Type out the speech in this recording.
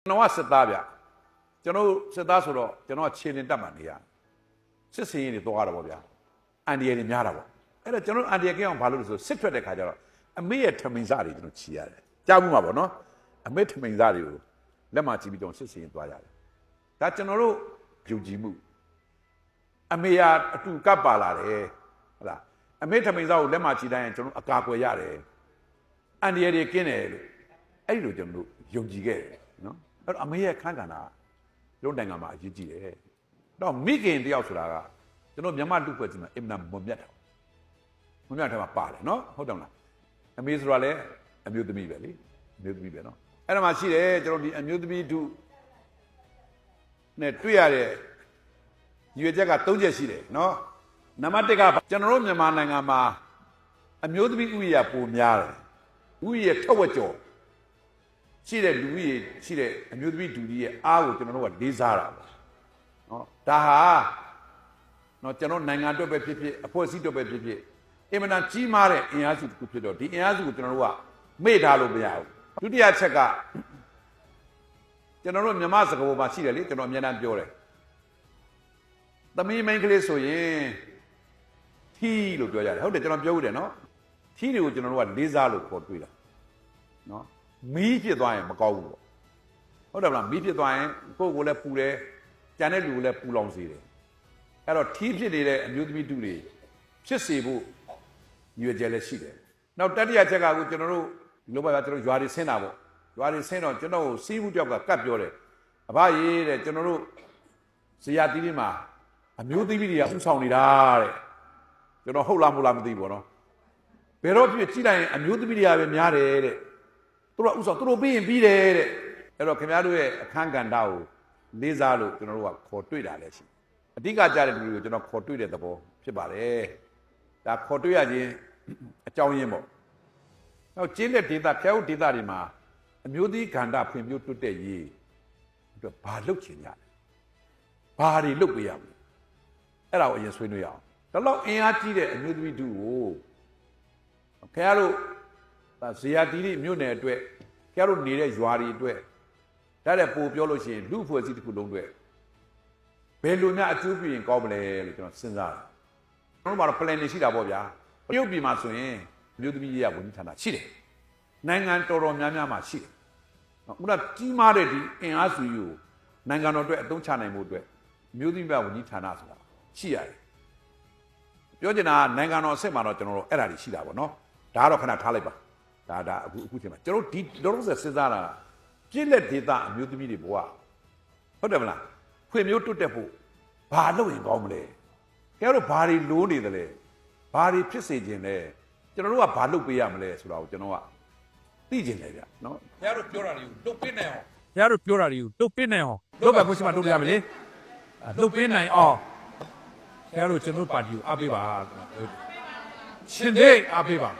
ကျွန်တော်ကစစ်သားဗျကျွန်တော်စစ်သားဆိုတော့ကျွန်တော်ကခြေလင်တက်မှနေရစစ်စင်ရင်တွေတော့ရတာပေါ့ဗျာအန်ဒီရတွေများတာပေါ့အဲ့တော့ကျွန်တော်အန်ဒီရကင်းအောင်ဘာလို့လဲဆိုစစ်ထွက်တဲ့ခါကျတော့အမေရဲ့ထမိန်စားတွေကျွန်တော်ခြီရတယ်ကြားမှုမှာပေါ့နော်အမေထမိန်စားတွေကိုလက်မကြည့်ပြီးတော့စစ်စင်ရင်သွားရတယ်ဒါကျွန်တော်တို့ယုံကြည်မှုအမေကအတူကပ်ပါလာတယ်ဟုတ်လားအမေထမိန်စားကိုလက်မကြည့်တိုင်းကျွန်တော်အကာအကွယ်ရတယ်အန်ဒီရတွေကင်းတယ်လို့အဲ့ဒီလိုကျွန်တော်တို့ယုံကြည်ခဲ့တယ်နော်အဲ့တော့အမေရဲ့ခန်းကဏ္ဍတို့နိုင်ငံမှာအရေးကြီးတယ်တော့မိခင်တယောက်ဆိုတာကကျွန်တော်မြန်မာလူ့ဖွဲ့ကြီးမှာအင်မတန်မွန်မြတ်တာမွန်မြတ်တယ်မှာပါတယ်နော်ဟုတ်တယ်မလားအမေဆိုတာလည်းအမျိုးသမီးပဲလေအမျိုးသမီးပဲနော်အဲ့ဒါမှရှိတယ်ကျွန်တော်ဒီအမျိုးသမီးတို့နဲ့တွေ့ရတဲ့ရွေချက်က၃ချက်ရှိတယ်နော်နံပါတ်၁ကကျွန်တော်တို့မြန်မာနိုင်ငံမှာအမျိုးသမီးဥယျာဉ်ပိုများတယ်ဥယျာဉ်ထက်ဝက်ကျော်ရှိတဲ့လူကြီးရှိတဲ့အမျိုးသမီးဒူကြီးရဲ့အားကိုကျွန်တော်တို့ကလေးစားတာပေါ့နော်ဒါဟာနော်ကျွန်တော်နိုင်ငံအတွက်ပဲဖြစ်ဖြစ်အဖွဲ့အစည်းအတွက်ပဲဖြစ်ဖြစ်အင်မတန်ကြီးမားတဲ့အင်အားစုတစ်ခုဖြစ်တော့ဒီအင်အားစုကိုကျွန်တော်တို့ကမေ့ထားလို့မရဘူးဒုတိယချက်ကကျွန်တော်တို့မြန်မာစကားပေါ်မှာရှိတယ်လေကျွန်တော်အများအားပြောတယ်သမီးမိန်းကလေးဆိုရင်ထီးလို့ပြောကြတယ်ဟုတ်တယ်ကျွန်တော်ပြောဦးတယ်နော်ထီးတွေကိုကျွန်တော်တို့ကလေးစားလို့ခေါ်တွေ့တာနော်မီးဖြစ်သွားရင်မကောင်းဘူးပေါ့ဟုတ်တယ်မလားမီးဖြစ်သွားရင်ကိုယ့်ကိုယ်လည်းပူတယ်ကြံတဲ့လူကိုလည်းပူလောင်စေတယ်အဲ့တော့ထီးဖြစ်နေတဲ့အမျိုးသမီးတူတွေဖြစ်စေဖို့ရွေကြဲလည်းရှိတယ်နောက်တတိယချက်ကကိုကျွန်တော်တို့ဒီလိုပါကျွန်တော်ရွာတွေဆင်းတာပေါ့ရွာတွေဆင်းတော့ကျွန်တော်ကိုစီးဘူးတယောက်ကကတ်ပြောတယ်အဘရေးတဲ့ကျွန်တော်တို့ဇေယျတီးလေးမှာအမျိုးသမီးတွေကဥဆောင်နေတာတဲ့ကျွန်တော်ဟုတ်လားမဟုတ်လားမသိဘူးပေါ့နော်ဘယ်တော့ဖြစ်ကြည့်လိုက်ရင်အမျိုးသမီးတွေကပဲများတယ်တဲ့သူတို့ဥဆောင်သူတို့ပြီးရင်ပြီးတယ်တဲ့အဲ့တော့ခင်ဗျားတို့ရဲ့အခန်းကဏ္ဍကိုလေးစားလို့ကျွန်တော်တို့ကခေါ်တွေ့တာလည်းရှိအဓိကကြားတဲ့လူတွေကိုကျွန်တော်ခေါ်တွေ့တဲ့သဘောဖြစ်ပါတယ်ဒါခေါ်တွေ့ရခြင်းအကြောင်းရင်းပေါ့နောက်ကျင်းတဲ့ဒေသဖျားဦးဒေသတွေမှာအမျိုးသမီးကဏ္ဍဖွံ့ဖြိုးတိုးတက်ရေးအတွက်ဘာလုပ်ချင်ကြလဲဘာတွေလုပ်ပေးရမလဲအဲ့ဒါကိုအရင်ဆွေးနွေးရအောင်ဒါတော့အင်အားကြီးတဲ့အမျိုးသမီးတို့ကိုခင်ဗျားတို့ဇေယျတီးမြို့နယ်အတွက်ခင်ဗျားတို့နေတဲ့ရွာတွေအတွက်ဒါလည်းပို့ပြောလို့ရှိရင်လူအဖွဲ့အစည်းတစ်ခုလုံးအတွက်ဘယ်လိုများအကျိုးပြုရင်ကောင်းမလဲလို့ကျွန်တော်စဉ်းစားတယ်ကျွန်တော်တို့ကတော့ plan နေရှိတာပေါ့ဗျာတရုတ်ပြည်မှာဆိုရင်မြို့သမီးရေးရဝန်ကြီးဌာနရှိတယ်နိုင်ငံတော်တော်များများမှာရှိတယ်ခုနကြီးမားတဲ့ဒီအင်အားစုကြီးကိုနိုင်ငံတော်အတွက်အသုံးချနိုင်မှုအတွက်မြို့သမီးဝန်ကြီးဌာနဆိုတာရှိရတယ်ပြောချင်တာကနိုင်ငံတော်အဆင့်မှာတော့ကျွန်တော်တို့အဲ့ဒါတွေရှိတာပေါ့နော်ဒါကတော့ခဏထားလိုက်ပါဒါအခုချိန်မှာကျွန်တော်ဒီတော့စဉ်းစားတာပြည့်လက်ဒေတာအမျိုးသမီးတွေဘဝဟုတ်တယ်မလားဖွံ့ဖြိုးတိုးတက်ဖို့ဘာလုပ်ရင်ကောင်းမလဲခင်ဗျားတို့ဘာတွေလိုးနေတယ်လဲဘာတွေဖြစ်စေခြင်းလဲကျွန်တော်တို့ကဘာလုပ်ပေးရမလဲဆိုတာကိုကျွန်တော်ကသိကျင်တယ်ဗျနော်ခင်ဗျားတို့ပြောတာတွေကိုလုပ်ပေးနိုင်အောင်ခင်ဗျားတို့ပြောတာတွေကိုလုပ်ပေးနိုင်အောင်လုပ်ပါကိုရှိမှလုပ်ပြရမယ်လေလုပ်ပေးနိုင်အောင်ခင်ဗျားတို့ကျွန်တော်ပါတီကိုအားပေးပါရှင်သေးအားပေးပါ